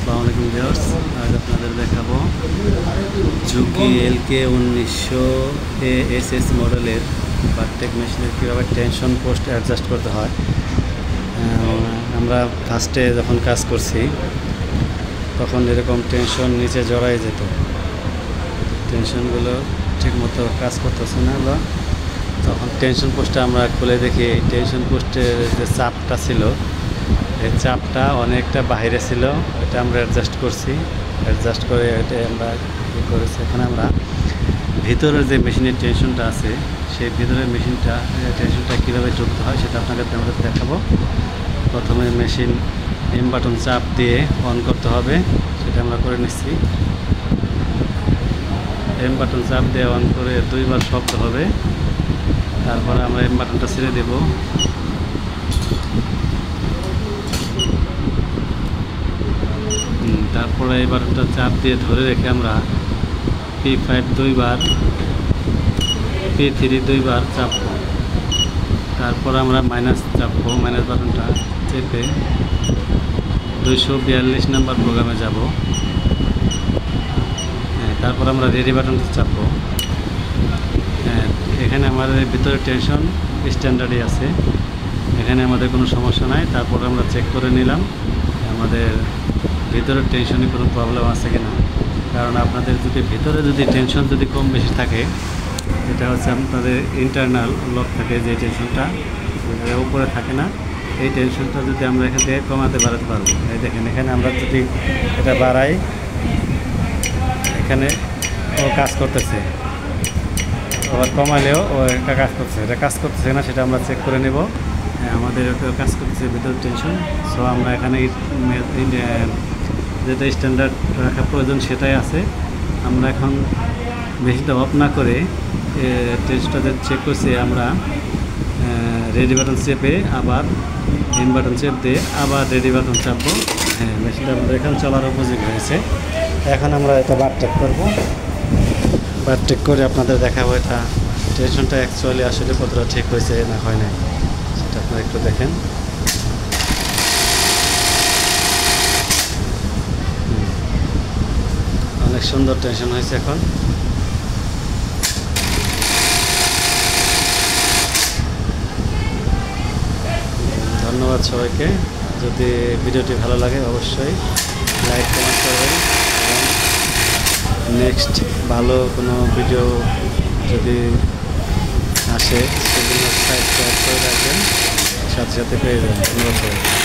আসসালামু আলাইকুম ভিউয়ার্স, আজ আপনাদের দেখাবো জুকি এলকে 1900 এএসএস মডেলের বারটেক মেশিনের কীভাবে টেনশন পোস্ট অ্যাডজাস্ট করতে হয়। আমরা ফার্স্টে যখন কাজ করছি তখন এরকম টেনশন নিচে জড়াই যেত, টেনশনগুলো ঠিকমতো কাজ করতেছে না। বা তখন টেনশন পোস্টটা আমরা খুলে দেখি টেনশন পোস্টের যে চাপটা ছিল এই চাপটা অনেকটা বাইরে ছিল, এটা আমরা অ্যাডজাস্ট করছি। অ্যাডজাস্ট করে এটা আমরা কী করেছি, এখানে আমরা ভিতরের যে মেশিনের টেনশনটা আছে সেই ভিতরের টেনশনটা কীভাবে যুক্ত হয় সেটা আপনাদের দেখাবো। প্রথমে মেশিন এম বাটন চাপ দিয়ে অন করতে হবে, সেটা আমরা করে নিচ্ছি। এম বাটন চাপ দিয়ে অন করে 2 বার শব্দ হবে, তারপরে আমরা এম বাটনটা ছেড়ে দেব। তারপরে এই বাটনটা চাপ দিয়ে ধরে রেখে আমরা P5 2 বার, P3 2 বার চাপবো। তারপর আমরা মাইনাস চাপবো, মাইনাস বাটনটা চেপে 242 নাম্বার প্রোগ্রামে যাব। তারপর আমরা রেডি বাটনটা চাপবো। এখানে আমাদের ভিতরে টেনশন স্ট্যান্ডার্ডই আছে, এখানে আমাদের কোনো সমস্যা নাই। তারপর আমরা চেক করে নিলাম আমাদের ভিতরের টেনশনে কোনো প্রবলেম আছে কিনা। কারণ আপনাদের ভিতরে টেনশন কম বেশি থাকে, এটা হচ্ছে আপনাদের ইন্টারনাল লক থাকে, যে টেনশনটা উপরে থাকে না, এই টেনশনটা আমরা এখান থেকে কমাতে বাড়াতে পারবো। এই দেখেন, এখানে আমরা যদি এটা বাড়াই, এখানে ও কাজ করতেছে, আবার কমালেও ও একটা কাজ করতেছে, এটা কাজ করতেছে না সেটা আমরা চেক করে নেব। আমাদের কাজ করতেছে ভিতরে টেনশন। সো আমরা এখানে যেটা স্ট্যান্ডার্ড রাখা প্রয়োজন সেটাই আছে। আমরা এখন মেশিনটা অফ না করে টেস্টটা চেক করছি, আমরা রেডি বাটন চেপে আবার এম বাটন চেপ দিয়ে আবার রেডি বাটন চাপবো। মেশিনটা আমাদের এখন চলার উপযোগী হয়েছে। এখন আমরা এটা বারটেক করবো, বারটেক করে আপনাদের দেখাবো এটা টেনশনটা অ্যাকচুয়ালি আসলে কতটা ঠিক হয়েছে না হয় নাই সেটা আপনারা একটু দেখেন। অনেক সুন্দর টেনশন হয়েছে এখন। ধন্যবাদ সবাইকে। যদি ভিডিওটি ভালো লাগে অবশ্যই লাইক কমেন্ট করবেন, এবং নেক্সট ভালো কোনো ভিডিও যদি আসে সেগুলো সাবস্ক্রাইব করে রাখবেন, সাথে সাথে পেয়ে যাবেন। ধন্যবাদ সবাই।